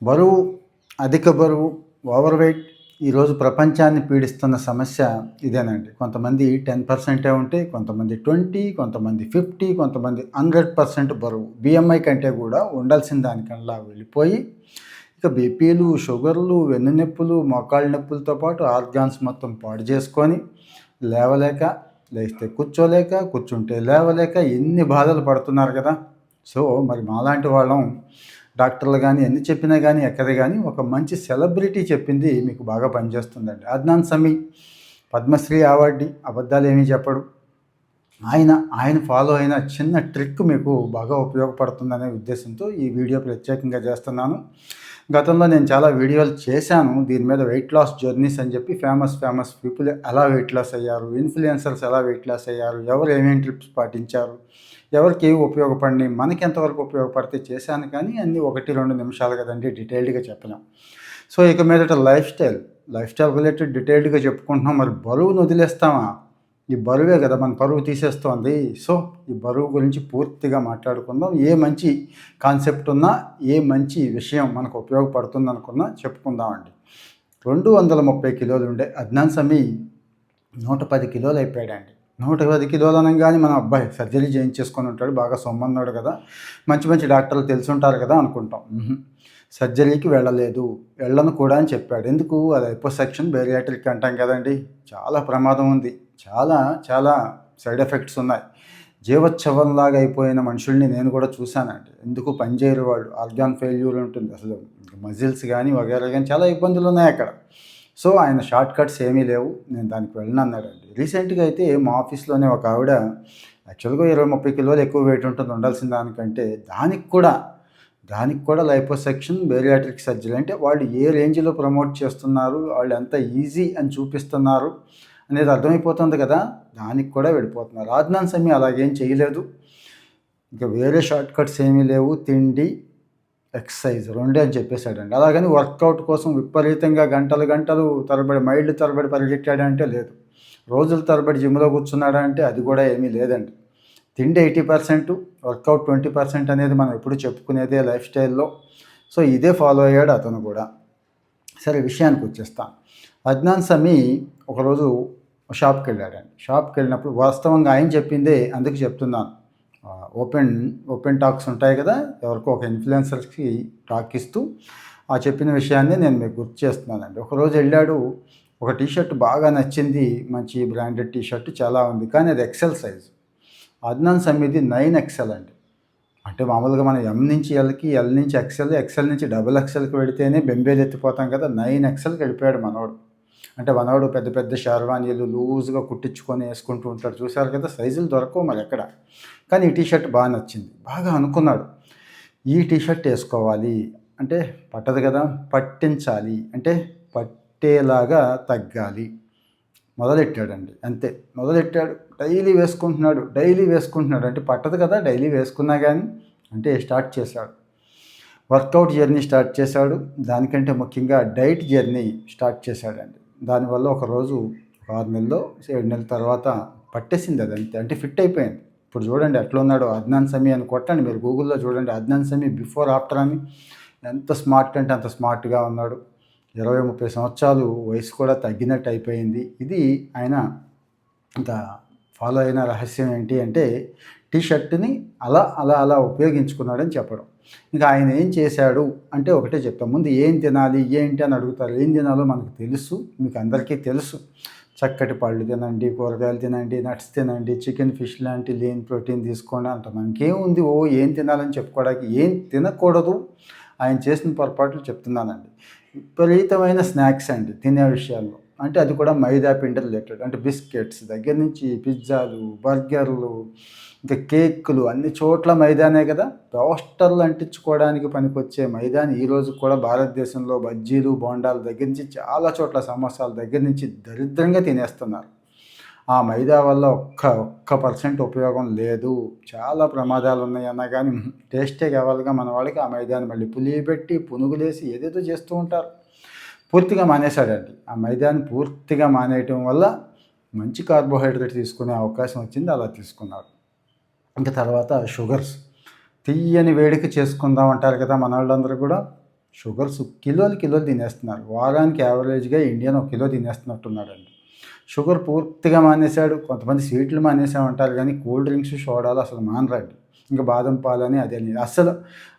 బరువు, అధిక బరువు, ఓవర్ వెయిట్ ఈరోజు ప్రపంచాన్ని పీడిస్తున్న సమస్య ఇదేనండి. కొంతమంది 10% ఉంటే, కొంతమంది 20, కొంతమంది 50, కొంతమంది 100% బరువు. BMI కంటే కూడా ఉండాల్సిన దానికన్నా వెళ్ళిపోయి, ఇక బీపీలు, షుగర్లు, వెన్నునొప్పులు, మోకాళ్ళ నొప్పులతో పాటు ఆర్గాన్స్ మొత్తం పాడు చేసుకొని, లేవలేక, లేస్తే కూర్చోలేక, కూర్చుంటే లేవలేక ఎన్ని బాధలు పడుతున్నారు కదా! సో, మరి మాలాంటి వాళ్ళం డాక్టర్లు గానీ, ఎన్ని చెప్పినా గానీ ఎక్కదు గానీ, ఒక మంచి సెలబ్రిటీ చెప్పింది మీకు బాగా పనిచేస్తుందండి. అద్నాన్ సమీ పద్మశ్రీ అవార్డీ, అబద్ధాలేమీ చెప్పడు. ఆయన ఫాలో అయిన చిన్న ట్రిక్ మీకు బాగా ఉపయోగపడుతుందనే ఉద్దేశంతో ఈ వీడియో ప్రత్యేకంగా చేస్తున్నాను. గతంలో నేను చాలా వీడియోలు చేశాను దీని మీద, వెయిట్ లాస్ జర్నీస్ అని చెప్పి. ఫేమస్ పీపుల్ ఎలా వెయిట్ లాస్ అయ్యారు, ఇన్ఫ్లుయెన్సర్స్ ఎలా వెయిట్ లాస్ అయ్యారు, ఎవరు ఏమేమి ట్రిప్స్ పాటించారు, ఎవరికి ఏవి ఉపయోగపడినాయి, మనకి ఎంతవరకు ఉపయోగపడితే చేశాను. కానీ అన్నీ 1-2 నిమిషాలు కదండి, డీటెయిల్డ్గా చెప్పలేం. సో ఇక మీదట లైఫ్ స్టైల్ రిలేటెడ్ డీటెయిల్డ్గా చెప్పుకుంటున్నాం. మరి బరువును వదిలేస్తామా? ఈ బరువే కదా మన పరువు తీసేస్తోంది. సో ఈ బరువు గురించి పూర్తిగా మాట్లాడుకుందాం. ఏ మంచి కాన్సెప్ట్ ఉన్నా, ఏ మంచి విషయం మనకు ఉపయోగపడుతుంది అనుకున్నా చెప్పుకుందామండి. 230 కిలోలు ఉండే అద్నాన్ సమీ 110 కిలోలు అయిపోయాడండి. 110 కిలోలు అనగానే మనం అబ్బాయి సర్జరీ చేయించేసుకొని ఉంటాడు, బాగా సొమ్మన్నాడు కదా, మంచి డాక్టర్లు తెలుసుంటారు కదా అనుకుంటాం. సర్జరీకి వెళ్ళను కూడా అని చెప్పాడు. ఎందుకు? అది లిపోసక్షన్ బేరియాట్రిక్ అంటాం కదండి. చాలా ప్రమాదం ఉంది, చాలా సైడ్ ఎఫెక్ట్స్ ఉన్నాయి. జీవోత్సవంలాగా అయిపోయిన మనుషుల్ని నేను కూడా చూశానండి. ఎందుకు పనిచేయరు వాళ్ళు, ఆర్గాన్ ఫెయిల్యూర్ ఉంటుంది, అసలు మజిల్స్ కానీ వగేరా కానీ చాలా ఇబ్బందులు ఉన్నాయి అక్కడ. సో ఆయన షార్ట్ కట్స్ ఏమీ లేవు, నేను దానికి వెళ్ళను అన్నాడండి. రీసెంట్గా అయితే మా ఆఫీస్లోనే ఒక ఆవిడ యాక్చువల్గా 20-30 కిలోలు ఎక్కువ వెయిట్ ఉంటుంది ఉండాల్సిన దానికంటే, దానికి కూడా లైపోసెక్షన్ బేరియాట్రిక్ సర్జరీ. అంటే వాళ్ళు ఏ రేంజ్లో ప్రమోట్ చేస్తున్నారు, వాళ్ళు ఎంత ఈజీ అని చూపిస్తున్నారు అనేది అర్థమైపోతుంది కదా, దానికి కూడా వెళ్ళిపోతున్నారు. అద్నాన్ సమీ అలాగేం చేయలేదు. ఇంకా వేరే షార్ట్ కట్స్ ఏమీ లేవు, తిండి ఎక్సర్సైజ్ రెండే అని చెప్పేశాడండి. అలాగని వర్కౌట్ కోసం విపరీతంగా గంటలు తరబడి, మైళ్ళు తరబడి పరిగెట్టాడంటే లేదు. రోజుల తరబడి జిమ్లో కూర్చున్నాడంటే అది కూడా ఏమీ లేదండి. తిండి 80%, వర్కౌట్ 20% అనేది మనం ఎప్పుడు చెప్పుకునేదే లైఫ్ స్టైల్లో. సో ఇదే ఫాలో అయ్యాడు అతను కూడా. సరే విషయానికి వచ్చేస్తాను. అద్నాన్ సమీ ఒకరోజు షాప్కి వెళ్ళాడండి. షాప్కి వెళ్ళినప్పుడు వాస్తవంగా ఆయన చెప్పిందే అందుకు చెప్తున్నాను. ఓపెన్ టాక్స్ ఉంటాయి కదా, ఎవరికో ఒక ఇన్ఫ్లుయెన్సర్స్కి టాక్ ఇస్తూ ఆ చెప్పిన విషయాన్ని నేను మీకు గుర్తు చేస్తున్నానండి. ఒకరోజు వెళ్ళాడు, ఒక టీషర్ట్ బాగా నచ్చింది, మంచి బ్రాండెడ్ టీషర్ట్ చాలా ఉంది, కానీ అది ఎక్సెల్ సైజ్. అద్నాన్ సమీది 9XL అండి. అంటే మామూలుగా మనం M నుంచి Lకి, L నుంచి XL నుంచి XXLకి వెళితేనే బెంబేలు ఎత్తిపోతాం కదా, 9XLకి వెళ్ళిపోయాడు మనోడు. అంటే మనోడు పెద్ద షార్వానీలు లూజ్గా కుట్టించుకొని వేసుకుంటూ ఉంటాడు, చూశారు కదా, సైజులు దొరకవు మరి ఎక్కడ. కానీ ఈ టీషర్ట్ బాగా నచ్చింది, బాగా అనుకున్నాడు ఈ టీషర్ట్ వేసుకోవాలి. అంటే పట్టదు కదా, పట్టించాలి అంటే పట్టేలాగా తగ్గాలి. మొదలెట్టాడండి, అంతే మొదలెట్టాడు. డైలీ వేసుకుంటున్నాడు. అంటే పట్టదు కదా డైలీ వేసుకున్నా కానీ, అంటే స్టార్ట్ చేశాడు. వర్కౌట్ జర్నీ స్టార్ట్ చేశాడు. దానికంటే ముఖ్యంగా డైట్ జర్నీ స్టార్ట్ చేశాడండి. దానివల్ల ఒకరోజు 6 నెలలు 7 నెలల తర్వాత పట్టేసింది అది, అంతే. అంటే ఫిట్ అయిపోయింది. ఇప్పుడు చూడండి ఎట్లా ఉన్నాడో అద్నాన్ సమీ అని కొట్టండి మీరు గూగుల్లో, చూడండి అద్నాన్ సమీ బిఫోర్ ఆఫ్టర్ అని. ఎంత స్మార్ట్ అంటే అంత స్మార్ట్గా ఉన్నాడు. 20-30 సంవత్సరాలు వయసు కూడా తగ్గినట్టు అయిపోయింది. ఇది ఆయన ఇంకా ఫాలో అయిన రహస్యం ఏంటి అంటే, టీషర్ట్ని అలా ఉపయోగించుకున్నాడని చెప్పడం. ఇంకా ఆయన ఏం చేశాడు అంటే ఒకటే చెప్తాం. ముందు ఏం తినాలి ఏంటి అని అడుగుతారు. ఏం తినాలో మనకు తెలుసు, మీకు అందరికీ తెలుసు. చక్కటి పళ్ళు తినండి, కూరగాయలు తినండి, నట్స్ తినండి, చికెన్ ఫిష్ లాంటి లీన్ ప్రోటీన్ తీసుకోండి అంటాం. మనకేముంది ఏం తినాలని చెప్పుకోవడానికి. ఏం తినకూడదు ఆయన చేసిన పొరపాట్లు చెప్తున్నానండి. విపరీతమైన స్నాక్స్ అండి తినే విషయాల్లో. అంటే అది కూడా మైదా పిండి రిలేటెడ్. అంటే బిస్కెట్స్ దగ్గర నుంచి పిజ్జాలు, బర్గర్లు, ఇంకా కేకులు, అన్ని చోట్ల మైదానే కదా. టోస్టర్లు అంటించుకోవడానికి పనికొచ్చే మైదాని ఈరోజు కూడా భారతదేశంలో బజ్జీలు, బోండాల దగ్గర నుంచి చాలా చోట్ల సమోసాల దగ్గర నుంచి దరిద్రంగా తినేస్తున్నారు. ఆ మైదా వల్ల ఒక్క % ఉపయోగం లేదు, చాలా ప్రమాదాలు ఉన్నాయన్నా కానీ టేస్టే కావాలిగా మన వాళ్ళకి. ఆ మైదాని మళ్ళీ పులియబెట్టి పునుగులేసి ఏదేదో చేస్తూ ఉంటారు. పూర్తిగా మానేశాడండి. ఆ మైదాని పూర్తిగా మానేయటం వల్ల మంచి కార్బోహైడ్రేట్ తీసుకునే అవకాశం వచ్చింది, అలా తీసుకున్నాడు. ఇంకా తర్వాత షుగర్స్, తీయని వేడికి చేసుకుందాం అంటారు కదా మన వాళ్ళందరూ కూడా. షుగర్స్ కిలోలు కిలోలు తినేస్తున్నారు. వారానికి యావరేజ్‌గా ఇండియన్ 1 కిలో తినేస్తున్నట్టున్నాడండి. షుగర్ పూర్తిగా మానేశాడు. కొంతమంది స్వీట్లు మానేసామంటారు గానీ, కూల్ డ్రింక్స్, సోడాలు అసలు మానరండి. ఇంక బాదం పాలని అదని అస్సలు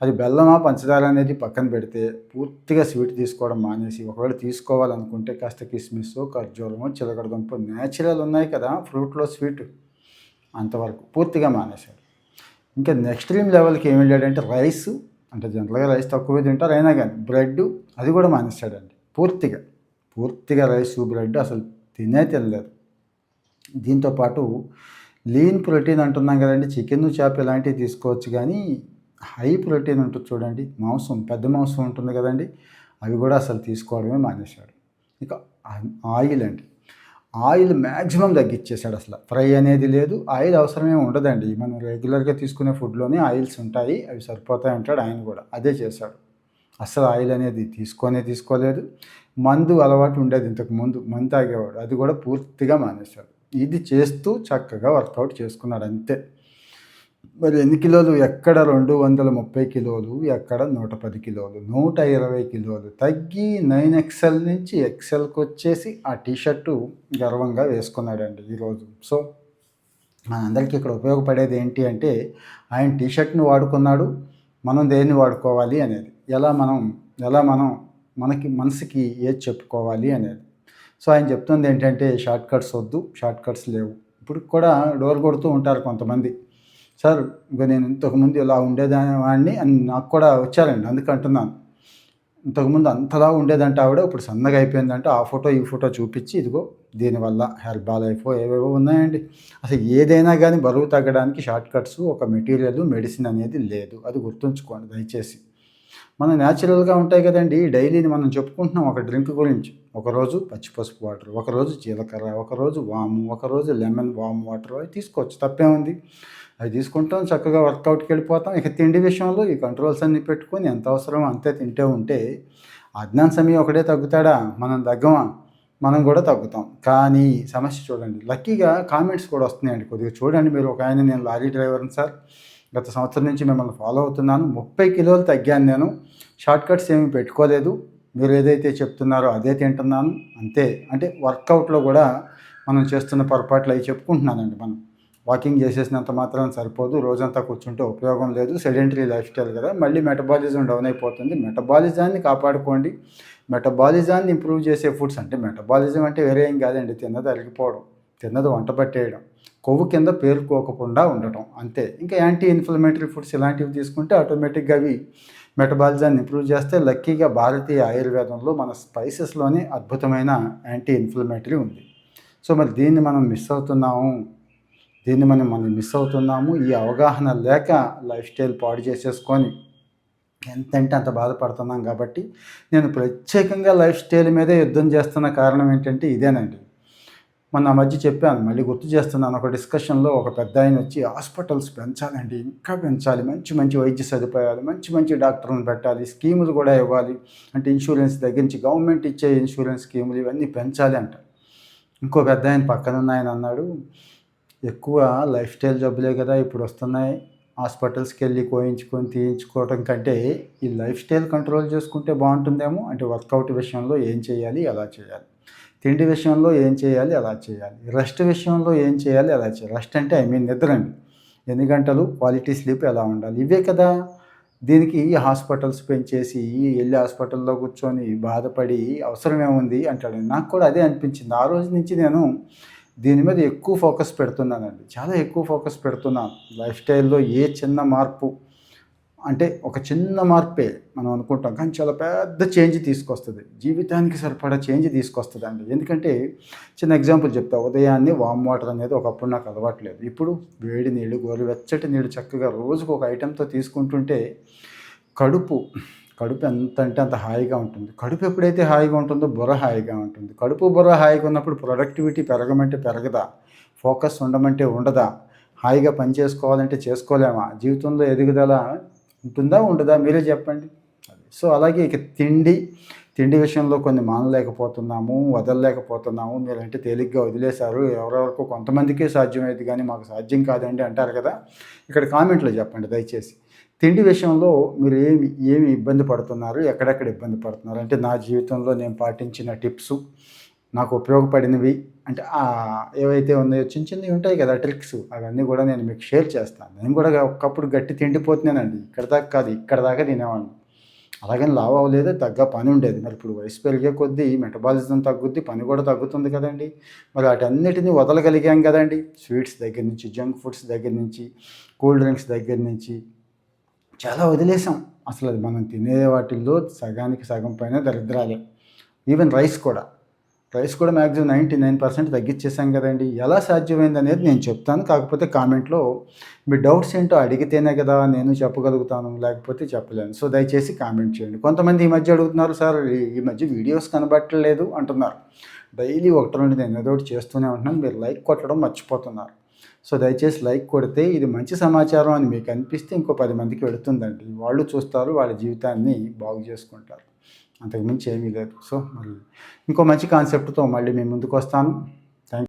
అది బెల్లమా, పంచదార అనేది పక్కన పెడితే పూర్తిగా స్వీట్ తీసుకోవడం మానేసి, ఒకవేళ తీసుకోవాలనుకుంటే కాస్త కిస్మిస్సో, ఖర్జూరమో, చిలకడదుంపో నేచురల్ ఉన్నాయి కదా! ఫ్రూట్‌లో స్వీట్ అంతవరకు పూర్తిగా మానేశాడు. ఇంకా ఎక్స్‌ట్రీమ్ లెవెల్‌కి ఏం వెళ్ళాడంటే రైసు అంటే జనరల్‌గా రైస్ తక్కువే తింటారు అయినా గానీ బ్రెడ్డు అది కూడా మానేశాడండి పూర్తిగా. పూర్తిగా రైసు, బ్రెడ్ అసలు తినలేదు. దీంతో పాటు లీన్ ప్రోటీన్ అంటున్నాం కదండీ! చికెను, చేప ఇలాంటివి తీసుకోవచ్చు గానీ, హై ప్రోటీన్ ఉంటుంది చూడండి. మాంసం, పెద్ద మాంసం ఉంటుంది కదండీ! అవి కూడా అసలు తీసుకోవడమే మానేశాడు. ఇక ఆయిల్ అండి. ఆయిల్ మ్యాక్సిమం తగ్గిచ్చేసాడు అసల. ఫ్రై అనేది లేదు. ఆయిల్ అవసరమే ఉండదండి. మనం రెగ్యులర్‌గా తీసుకునే ఫుడ్‌లోనే ఆయిల్స్ ఉంటాయి. అవి సరిపోతాయి అంటాడు ఆయన కూడా. అదే చేశాడు. అస్సలు ఆయిల్ అనేది తీసుకోలేదు. మందు అలవాటు ఉండేది ఇంతకుముందు. మందు తాగేవాడు. అది కూడా పూర్తిగా మానేశాడు. ఇది చేస్తూ చక్కగా వర్కౌట్ చేసుకున్నాడు అంతే. మరి ఎన్ని కిలోలు? ఎక్కడ 230 కిలోలు, ఎక్కడ 110 కిలోలు, 120 కిలోలు తగ్గి 9 ఎక్స్ఎల్ నుంచి ఎక్స్ఎల్‌కొచ్చేసి ఆ టీ షర్టు గర్వంగా వేసుకున్నాడండి ఈరోజు. సో, మనందరికీ ఇక్కడ ఉపయోగపడేది ఏంటి అంటే, ఆయన టీ షర్ట్‌ని వాడుకున్నాడు. మనం దేన్ని వాడుకోవాలి అనేది. ఎలా మనం మనసుకి ఏది చెప్పుకోవాలి అనేది. సో, ఆయన చెప్తుంది ఏంటంటే షార్ట్ కట్స్ వద్దు, షార్ట్ కట్స్ లేవు. ఇప్పటికి కూడా డోర్ కొడుతూ ఉంటారు కొంతమంది. సార్ ఇంక నేను ఇంతకుముందు ఇలా ఉండేదాన్ని అని నాకు కూడా వచ్చారండి. అందుకు అంటున్నాను. ఇంతకుముందు అంతలా ఉండేదంట ఆవిడ, ఇప్పుడు సన్నగా అయిపోయిందంట. ఆ ఫోటో, ఈ ఫోటో చూపించి ఇదిగో దీనివల్ల హెర్బా లైఫో ఏవేవో ఉన్నాయండి. అసలు ఏదైనా కానీ బరువు తగ్గడానికి షార్ట్ కట్స్, ఒక మెటీరియల్, మెడిసిన్ అనేది లేదు. అది గుర్తుంచుకోండి దయచేసి. మనం న్యాచురల్‌గా ఉంటాయి కదండీ! డైలీని మనం చెప్పుకుంటున్నాం ఒక డ్రింక్ గురించి. ఒకరోజు పచ్చి పసుపు వాటర్, ఒకరోజు జీలకర్ర, ఒకరోజు వాము, ఒకరోజు లెమన్ వామ్ వాటర్ అవి తీసుకోవచ్చు. తప్పేముంది? అవి తీసుకుంటాం, చక్కగా వర్కౌట్‌కి వెళ్ళిపోతాం. ఇక తిండి విషయంలో ఈ కంట్రోల్స్ అన్నీ పెట్టుకొని ఎంత అవసరమో అంతే తింటూ ఉంటే అద్నాన్ సమీ ఒకడే తగ్గుతాడా? మనం తగ్గమా? మనం కూడా తగ్గుతాం. కానీ సమస్య చూడండి, లక్కీగా కామెంట్స్ కూడా వస్తున్నాయండి. కొద్దిగా చూడండి మీరు. ఒక ఆయన, నేను లారీ డ్రైవర్‌ని సార్. గత సంవత్సరం నుంచి మిమ్మల్ని ఫాలో అవుతున్నాను. 30 కిలోలు తగ్గాను నేను. షార్ట్ కట్స్ ఏమి పెట్టుకోలేదు. మీరు ఏదైతే చెప్తున్నారో అదే తింటున్నాను అంతే. అంటే వర్కౌట్‌లో కూడా మనం చేస్తున్న పొరపాట్లు అవి చెప్పుకుంటున్నానండి మనం. వాకింగ్ చేసేసినంత మాత్రాన సరిపోదు. రోజంతా కూర్చుంటే ఉపయోగం లేదు. సెడెంటరీ లైఫ్ స్టైల్ కదా! మళ్ళీ మెటబాలిజం డౌన్ అయిపోతుంది. మెటబాలిజాన్ని కాపాడుకోండి. మెటబాలిజాన్ని ఇంప్రూవ్ చేసే ఫుడ్స్ అంటే మెటబాలిజం అంటే వేరే ఏం కాదండి. తిన్నది అరిగిపోవడం, తిన్నది వంట పట్టేయడం, కొవ్వు కింద పేరుకోకుండా ఉండటం అంతే. ఇంకా యాంటీ ఇన్‌ఫ్లమేటరీ ఫుడ్స్ ఇలాంటివి తీసుకుంటే ఆటోమేటిక్‌గా అవి మెటబాలిజాన్ని ఇంప్రూవ్ చేస్తే. లక్కీగా భారతీయ ఆయుర్వేదంలో మన స్పైసెస్‌లోనే అద్భుతమైన యాంటీ ఇన్‌ఫ్లమేటరీ ఉంది. సో, మరి దీన్ని మనం మిస్ అవుతున్నాము. ఈ అవగాహన లేక లైఫ్ స్టైల్ పాడు చేసేసుకొని ఎంతంటే అంత బాధపడుతున్నాం కాబట్టి, నేను ప్రత్యేకంగా లైఫ్ స్టైల్ మీదే యుద్ధం చేస్తున్న కారణం ఏంటంటే ఇదేనండి. మొన్న ఆ మధ్య చెప్పాను, మళ్ళీ గుర్తు చేస్తున్నాను. ఒక డిస్కషన్‌లో ఒక పెద్దాయన వచ్చి హాస్పిటల్స్ పెంచాలండి, ఇంకా పెంచాలి. మంచి మంచి వైద్య సదుపాయాలు, మంచి మంచి డాక్టర్‌లను పెట్టాలి. స్కీములు కూడా ఇవ్వాలి. అంటే ఇన్సూరెన్స్ దగ్గర నుంచి గవర్నమెంట్ ఇచ్చే ఇన్సూరెన్స్ స్కీములు ఇవన్నీ పెంచాలి అంట. ఇంకో పెద్దాయన పక్కనున్న ఆయన అన్నాడు, ఎక్కువ లైఫ్ స్టైల్ జబ్బులే కదా ఇప్పుడు వస్తున్నాయి. హాస్పిటల్స్‌కెళ్ళి కోయించుకొని, తీయించుకోవడం కంటే ఈ లైఫ్ స్టైల్ కంట్రోల్ చేసుకుంటే బాగుంటుందేమో. అంటే వర్కౌట్ విషయంలో ఏం చేయాలి? ఎలా చేయాలి? తిండి విషయంలో ఏం చేయాలి? ఎలా చేయాలి? రెస్ట్ విషయంలో ఏం చేయాలి? ఎలా చేయాలి? రెస్ట్ అంటే ఐ మీన్ నిద్రండి. ఎన్ని గంటలు? క్వాలిటీ స్లీప్ ఎలా ఉండాలి? ఇవే కదా! దీనికి హాస్పిటల్స్ పెంచేసి, ఎళ్లి హాస్పిటల్‌లో కూర్చొని బాధపడి అవసరం ఏముంది అంటాడండి. నాకు కూడా అదే అనిపించింది. ఆ రోజు నుంచి నేను దీని మీద ఎక్కువ ఫోకస్ పెడుతున్నానండి. చాలా ఎక్కువ ఫోకస్ పెడుతున్నాను. లైఫ్ స్టైల్‌లో ఏ చిన్న మార్పు అంటే ఒక చిన్న మార్పే మనం అనుకుంటాం. కానీ చాలా పెద్ద చేంజ్ తీసుకొస్తది. జీవితానికి సరిపడా చేంజ్ తీసుకొస్తదండి. ఎందుకంటే చిన్న ఎగ్జాంపుల్ చెప్తా. ఉదయాన్నే వామ్ వాటర్ అనేది ఒకప్పుడు నాకు అలవాట్లేదు. ఇప్పుడు వేడి నీళ్ళు, గోరువెచ్చటి నీళ్ళు చక్కగా రోజుకు ఒక ఐటెమ్‌తో తీసుకుంటుంటే కడుపు ఎంత అంటే అంత హాయిగా ఉంటుంది. కడుపు ఎప్పుడైతే హాయిగా ఉంటుందో బుర్ర హాయిగా ఉంటుంది. కడుపు, బుర్ర హాయిగా ఉన్నప్పుడు ప్రొడక్టివిటీ పెరగమంటే పెరగదా? ఫోకస్ ఉండమంటే ఉండదా? హాయిగా పని చేసుకోవాలంటే చేసుకోలేమా? జీవితంలో ఎదుగుదల ఉంటుందా? ఉండదా? మీరే చెప్పండి. సో, అలాగే ఇక తిండి విషయంలో కొన్ని మానలేకపోతున్నాము, వదలలేకపోతున్నాము. మీరంటే తేలిగ్గా వదిలేశారు. ఎవరెవరికో కొంతమందికే సాధ్యమయ్యేది కానీ మాకు సాధ్యం కాదండి అంటారు కదా! ఇక్కడ కామెంట్‌లో చెప్పండి దయచేసి. తిండి విషయంలో మీరు ఏమి ఇబ్బంది పడుతున్నారు? ఎక్కడెక్కడ ఇబ్బంది పడుతున్నారు? అంటే నా జీవితంలో నేను పాటించిన టిప్సు, నాకు ఉపయోగపడినవి అంటే ఏవైతే ఉన్నాయో చిన్న చిన్నవి ఉంటాయి కదా ట్రిక్స్ అవన్నీ కూడా నేను మీకు షేర్ చేస్తాను. నేను కూడా ఒకప్పుడు గట్టి తిండిపోతున్నానండి. ఇక్కడి దాకా కాదు, ఇక్కడ దాకా తినేవాడిని. అలాగని లావు అవ్వలేదు, తగ్గ పని ఉండేది. మరి ఇప్పుడు వయసు పెరిగే కొద్దీ మెటబాలిజం తగ్గుద్ది, పని కూడా తగ్గుతుంది కదండీ! మరి వాటన్నిటిని వదలగలిగాం కదండీ! స్వీట్స్ దగ్గర నుంచి, జంక్ ఫుడ్స్ దగ్గర నుంచి, కూల్ డ్రింక్స్ దగ్గర నుంచి చాలా వదిలేసాం. అసలు అది మనం తినే వాటిల్లో సగానికి సగం పైన దరిద్రాలే. ఈవెన్ రైస్ కూడా. రైస్ కూడా మాక్సిమం 99% తగ్గిచ్చేసాం కదండీ! ఎలా సాధ్యమైందనేది నేను చెప్తాను. కాకపోతే కామెంట్‌లో మీ డౌట్స్ ఏంటో అడిగితేనే కదా నేను చెప్పగలుగుతాను. లేకపోతే చెప్పలేను. సో, దయచేసి కామెంట్ చేయండి. కొంతమంది ఈ మధ్య అడుగుతున్నారు, సార్ ఈ మధ్య వీడియోస్ కనబడట్లేదు అంటున్నారు. డైలీ 1, 2 నేను ఏదో ఒకటి చేస్తూనే ఉంటున్నాను. మీరు లైక్ కొట్టడం మర్చిపోతున్నారు. సో, దయచేసి లైక్ కొడితే ఇది మంచి సమాచారం అని మీకు అనిపిస్తే ఇంకో 10 మందికి వెళుతుందండి. వాళ్ళు చూస్తారు, వాళ్ళ జీవితాన్ని బాగు చేసుకుంటారు. అంతకుమించి ఏమీ లేదు. సో, మరి ఇంకో మంచి కాన్సెప్ట్‌తో మళ్ళీ మీ ముందుకొస్తాను.